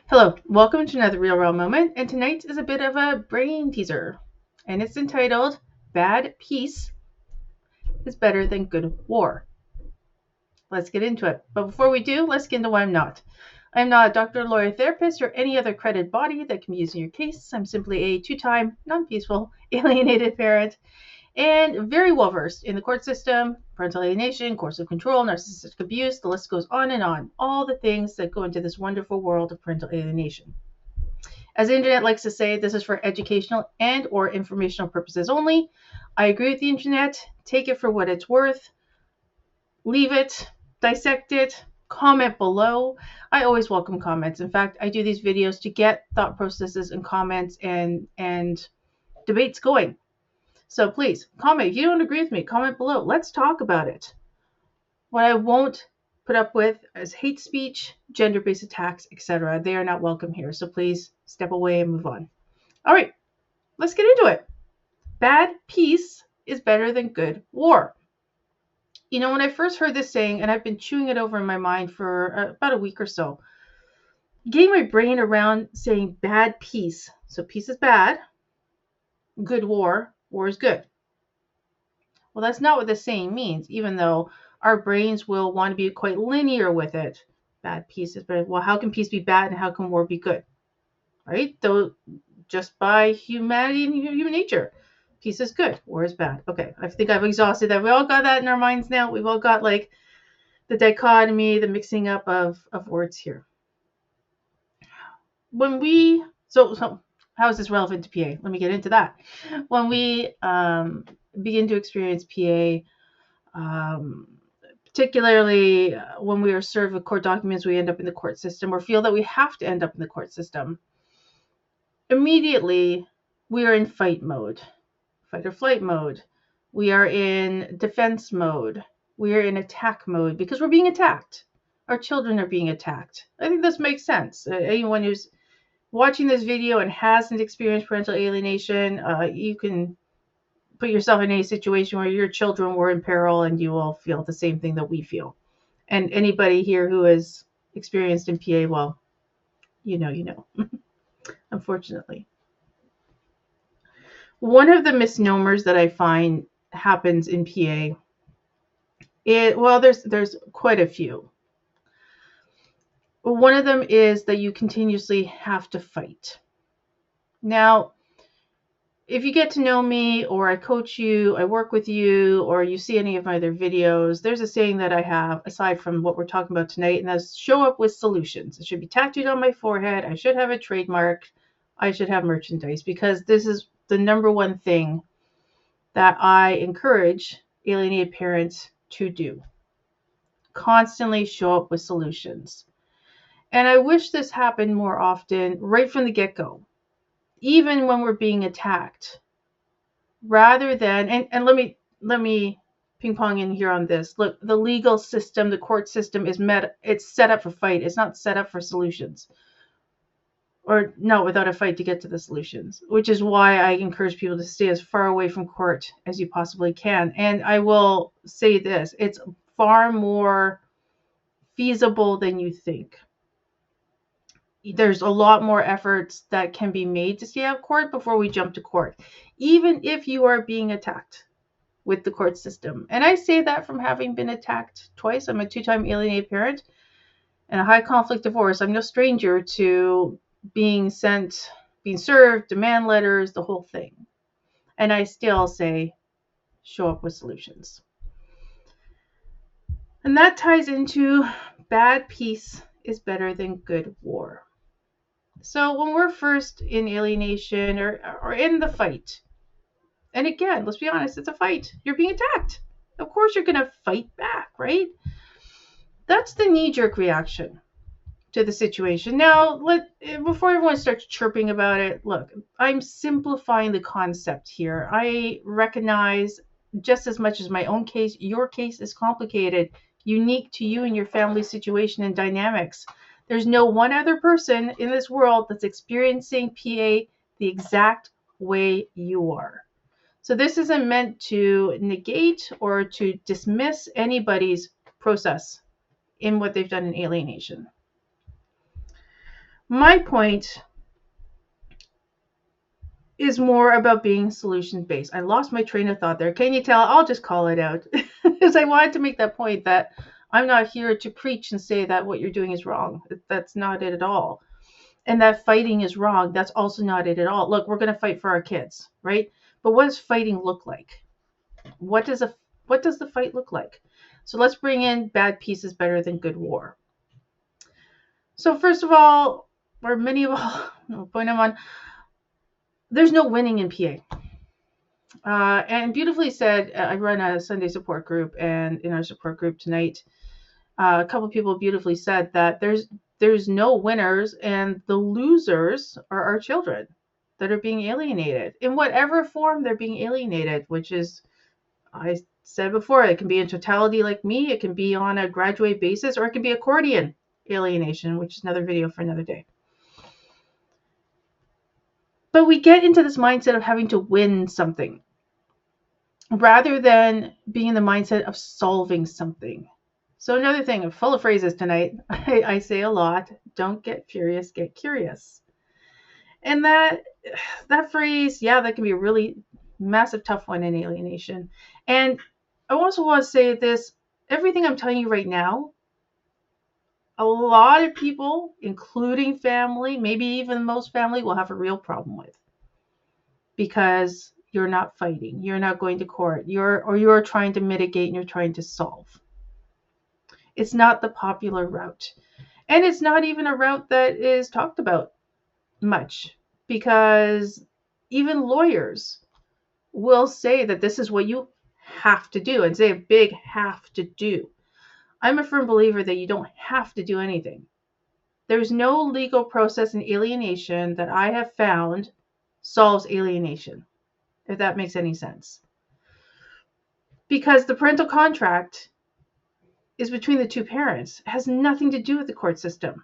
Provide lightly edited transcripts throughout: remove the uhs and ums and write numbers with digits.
Hello, welcome to another Real World Moment, and tonight is a bit of a brain teaser, and it's entitled Bad Peace is Better Than Good War. Let's get into it. But before we do, let's get into what I'm not. I'm not a doctor, lawyer, therapist, or any other accredited body that can be used in your case. I'm simply a two-time, non-peaceful, alienated parent and very well versed in the court system, parental alienation, coercive control, narcissistic abuse. The list goes on and on. All the things that go into this wonderful world of parental alienation. As the internet likes to say, this is for educational and or informational purposes only. I agree with the internet. Take it for what it's worth. Leave it, dissect it, comment below. I always welcome comments. In fact, I do these videos to get thought processes and comments and debates going. So please comment. If you don't agree with me, comment below. Let's talk about it. What I won't put up with is hate speech, gender-based attacks, etc. They are not welcome here. So please step away and move on. All right, let's get into it. Bad peace is better than good war. You know, when I first heard this saying, and I've been chewing it over in my mind for about a week or so, getting my brain around saying bad peace. So peace is bad, good war is good. Well, that's not what the saying means, even though our brains will want to be quite linear with it. Bad peace is better. Well, how can peace be bad and how can war be good? Right? Though, just by humanity and human nature. Peace is good, war is bad. Okay, I think I've exhausted that. We all got that in our minds now. We've all got like the dichotomy, the mixing up of words here. When we, so how is this relevant to PA? Let me get into that. When we begin to experience PA, particularly when we are served with court documents, we end up in the court system or feel that we have to end up in the court system. Immediately, we are in fight mode, fight or flight mode. We are in defense mode. We are in attack mode because we're being attacked. Our children are being attacked. I think this makes sense. Anyone who's watching this video and hasn't experienced parental alienation, you can put yourself in a situation where your children were in peril and you will feel the same thing that we feel. And anybody here who has experienced in PA, well, you know, unfortunately. One of the misnomers that I find happens in PA, there's quite a few. One of them is that you continuously have to fight. Now, if you get to know me or I coach you, I work with you, or you see any of my other videos, there's a saying that I have, aside from what we're talking about tonight, and that's show up with solutions. It should be tattooed on my forehead. I should have a trademark. I should have merchandise, because this is the number one thing that I encourage alienated parents to do. Constantly show up with solutions. And I wish this happened more often right from the get-go, even when we're being attacked, rather than, and let me ping pong in here on this. Look, the legal system, the court system it's set up for fight. It's not set up for solutions, or not without a fight to get to the solutions, which is why I encourage people to stay as far away from court as you possibly can. And I will say this, it's far more feasible than you think. There's a lot more efforts that can be made to stay out of court before we jump to court, even if you are being attacked with the court system. And I say that from having been attacked twice. I'm a two-time alienated parent and a high conflict divorce. I'm no stranger to being served, demand letters, the whole thing. And I still say, show up with solutions. And that ties into bad peace is better than good war. So when we're first in alienation or in the fight, and again, let's be honest, it's a fight. You're being attacked. Of course you're going to fight back, right? That's the knee-jerk reaction to the situation. Now, before everyone starts chirping about it, look, I'm simplifying the concept here. I recognize, just as much as my own case, your case is complicated, unique to you and your family situation and dynamics. There's no one other person in this world that's experiencing PA the exact way you are. So this isn't meant to negate or to dismiss anybody's process in what they've done in alienation. My point is more about being solution based. I lost my train of thought there. Can you tell? I'll just call it out because I wanted to make that point that I'm not here to preach and say that what you're doing is wrong. That's not it at all. And that fighting is wrong. That's also not it at all. Look, we're going to fight for our kids, right? But what does fighting look like? What does the fight look like? So let's bring in bad peace is better than good war. So first of all, or many of all, point I'm on, there's no winning in PA. And beautifully said, I run a Sunday support group, and in our support group tonight, a couple people beautifully said that there's no winners, and the losers are our children that are being alienated in whatever form they're being alienated, which is, I said before, it can be in totality like me, it can be on a graduate basis, or it can be accordion alienation, which is another video for another day. But we get into this mindset of having to win something rather than being in the mindset of solving something. So another thing, I'm full of phrases tonight. I say a lot. Don't get furious, get curious. And that phrase, yeah, that can be a really massive tough one in alienation. And I also want to say this, everything I'm telling you right now, a lot of people, including family, maybe even most family, will have a real problem with. Because you're not fighting, you're not going to court, you're trying to mitigate and you're trying to solve. It's not the popular route. And it's not even a route that is talked about much, because even lawyers will say that this is what you have to do, and say a big have to do. I'm a firm believer that you don't have to do anything. There's no legal process in alienation that I have found solves alienation, if that makes any sense. Because the parental contract is between the two parents. It has nothing to do with the court system.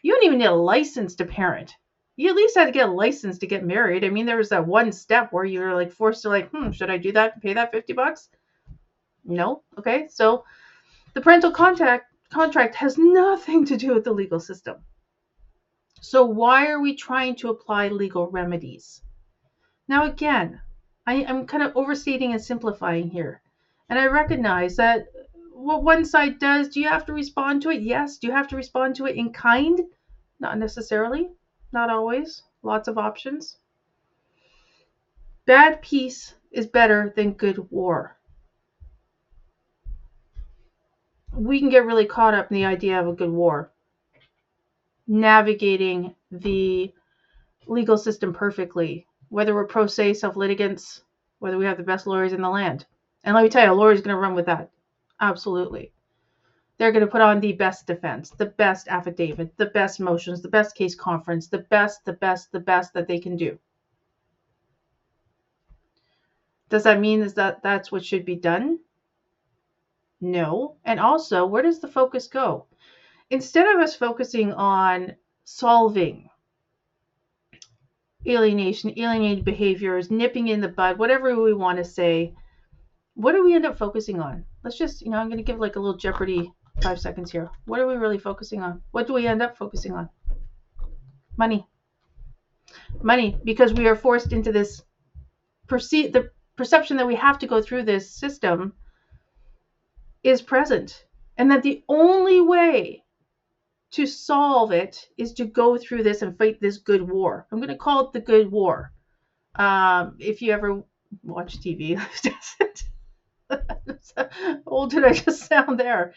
You don't even need a license to parent. You at least had to get a license to get married. I mean, there was that one step where you were like forced to should I do that and pay that $50? No. Okay. So the parental contract has nothing to do with the legal system. So why are we trying to apply legal remedies? Now, again, I'm kind of overstating and simplifying here. And I recognize that what one side does, do you have to respond to it? Yes. Do you have to respond to it in kind? Not necessarily. Not always. Lots of options. Bad peace is better than good war. We can get really caught up in the idea of a good war, navigating the legal system perfectly, whether we're pro se self-litigants, whether we have the best lawyers in the land. And let me tell you, a lawyer's going to run with that. Absolutely. They're going to put on the best defense, the best affidavit, the best motions, the best case conference, the best that they can do. Does that mean that's what should be done? No. And also, where does the focus go? Instead of us focusing on solving alienation, alienated behaviors, nipping in the bud, whatever we want to say, what do we end up focusing on? Let's just, I'm going to give like a little Jeopardy 5 seconds here. What are we really focusing on? What do we end up focusing on? Money. Money, because we are forced into this the perception that we have to go through this system is present, and that the only way to solve it is to go through this and fight this good war. I'm going to call it the good war. If you ever watch TV, old did I just sound there?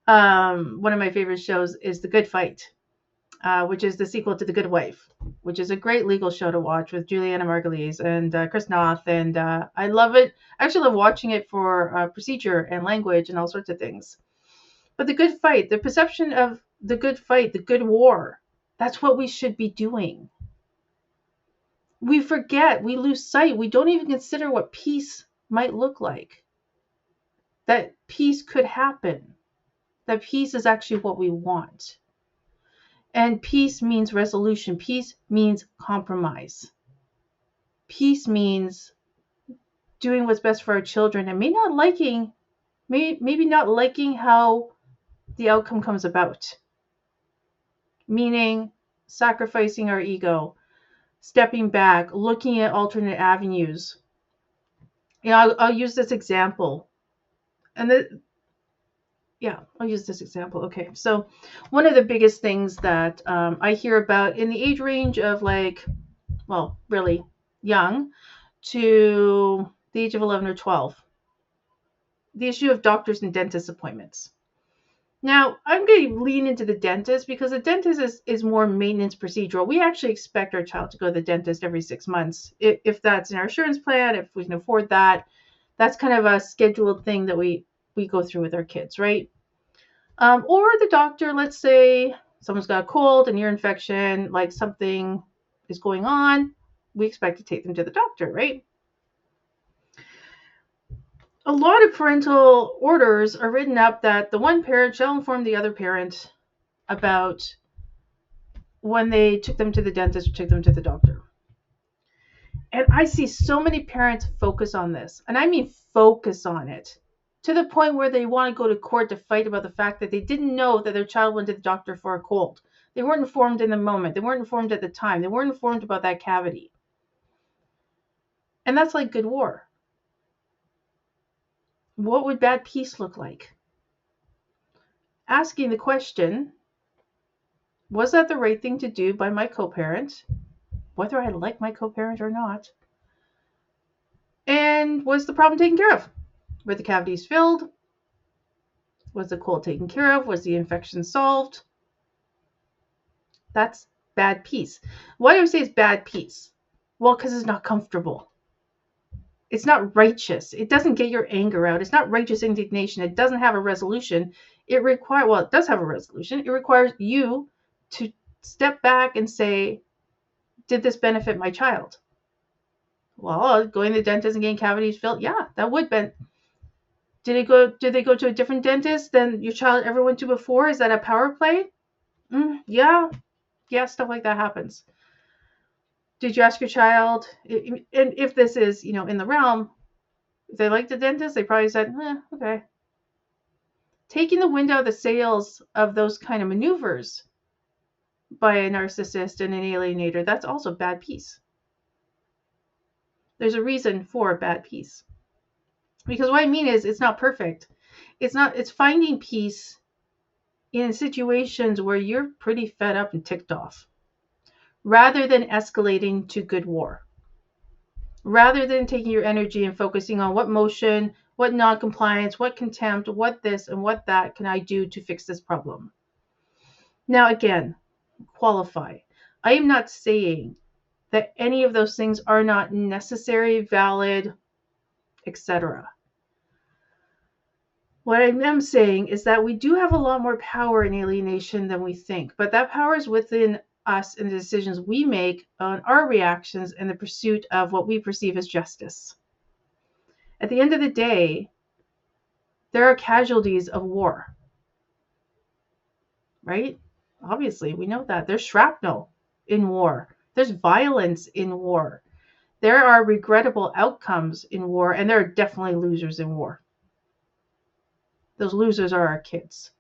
One of my favorite shows is The Good Fight, which is the sequel to The Good Wife, which is a great legal show to watch with Juliana Margulies and Chris Noth. And I love it. I actually love watching it for procedure and language and all sorts of things. But the good fight, the perception of the good fight, the good war, that's what we should be doing. We forget, we lose sight, we don't even consider what peace might look like. That peace could happen. That peace is actually what we want. And peace means resolution. Peace means compromise. Peace means doing what's best for our children and maybe not liking how the outcome comes about. Meaning sacrificing our ego, stepping back, looking at alternate avenues. I'll use this example. I'll use this example. Okay, so one of the biggest things that I hear about in the age range of really young to the age of 11 or 12, the issue of doctors and dentist appointments. Now, I'm going to lean into the dentist because the dentist is more maintenance procedural. We actually expect our child to go to the dentist every 6 months. If that's in our insurance plan, if we can afford that, that's kind of a scheduled thing that we go through with our kids, right? Or the doctor, let's say someone's got a cold, an ear infection, like something is going on, we expect to take them to the doctor, right? A lot of parental orders are written up that the one parent shall inform the other parent about when they took them to the dentist or took them to the doctor. And I see so many parents focus on this, and I mean focus on it, to the point where they want to go to court to fight about the fact that they didn't know that their child went to the doctor for a cold. They weren't informed in the moment. They weren't informed at the time. They weren't informed about that cavity. And that's like good war. What would bad peace look like? Asking the question, was that the right thing to do by my co-parent, whether I like my co-parent or not? And was the problem taken care of? Were the cavities filled? Was the cold taken care of? Was the infection solved? That's bad peace. Why do I say it's bad peace? Well, because it's not comfortable. It's not righteous. It doesn't get your anger out. It's not righteous indignation. It doesn't have a resolution. It does have a resolution. It requires you to step back and say, did this benefit my child? Well, going to the dentist and getting cavities filled, yeah, that would benefit. Did they go to a different dentist than your child ever went to before? Is that a power play? Yeah, stuff like that happens. Did you ask your child? And if this is, in the realm, if they like the dentist, they probably said, okay. Taking the wind out of the sails of those kind of maneuvers by a narcissist and an alienator, that's also bad peace. There's a reason for bad peace. Because what I mean is, it's not perfect. It's finding peace in situations where you're pretty fed up and ticked off, rather than escalating to good war. Rather than taking your energy and focusing on what motion, what non-compliance, what contempt, what this and what that can I do to fix this problem. Now, again, qualify. I am not saying that any of those things are not necessary, valid, etc. What I am saying is that we do have a lot more power in alienation than we think, but that power is within us and the decisions we make on our reactions and the pursuit of what we perceive as justice. At the end of the day, there are casualties of war, right? Obviously, we know that. There's shrapnel in war. There's violence in war. There are regrettable outcomes in war, and there are definitely losers in war. Those losers are our kids.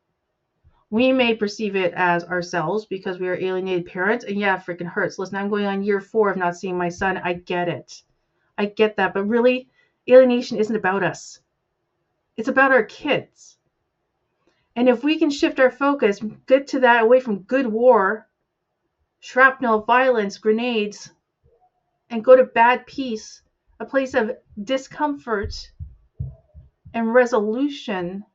We may perceive it as ourselves because we are alienated parents, and yeah, it freaking hurts. Listen, I'm going on year 4 of not seeing my son. I get it. I get that. But really, alienation isn't about us. It's about our kids. And if we can shift our focus, get to that away from good war, shrapnel, violence, grenades, and go to bad peace, a place of discomfort and resolution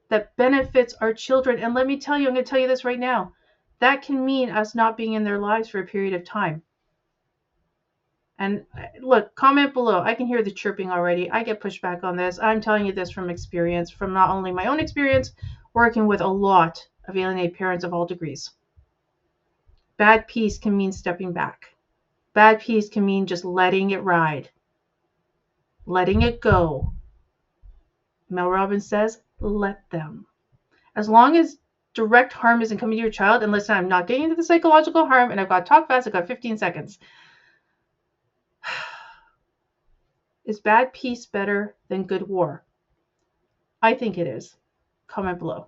that benefits our children. And let me tell you, I'm going to tell you this right now, that can mean us not being in their lives for a period of time. And look, comment below. I can hear the chirping already. I get pushback on this. I'm telling you this from experience, from not only my own experience, working with a lot of alienated parents of all degrees. Bad peace can mean stepping back. Bad peace can mean just letting it ride. Letting it go. Mel Robbins says, let them. As long as direct harm isn't coming to your child, and listen, I'm not getting into the psychological harm, and I've got to talk fast, I've got 15 seconds. Is bad peace better than good war? I think it is. Comment below.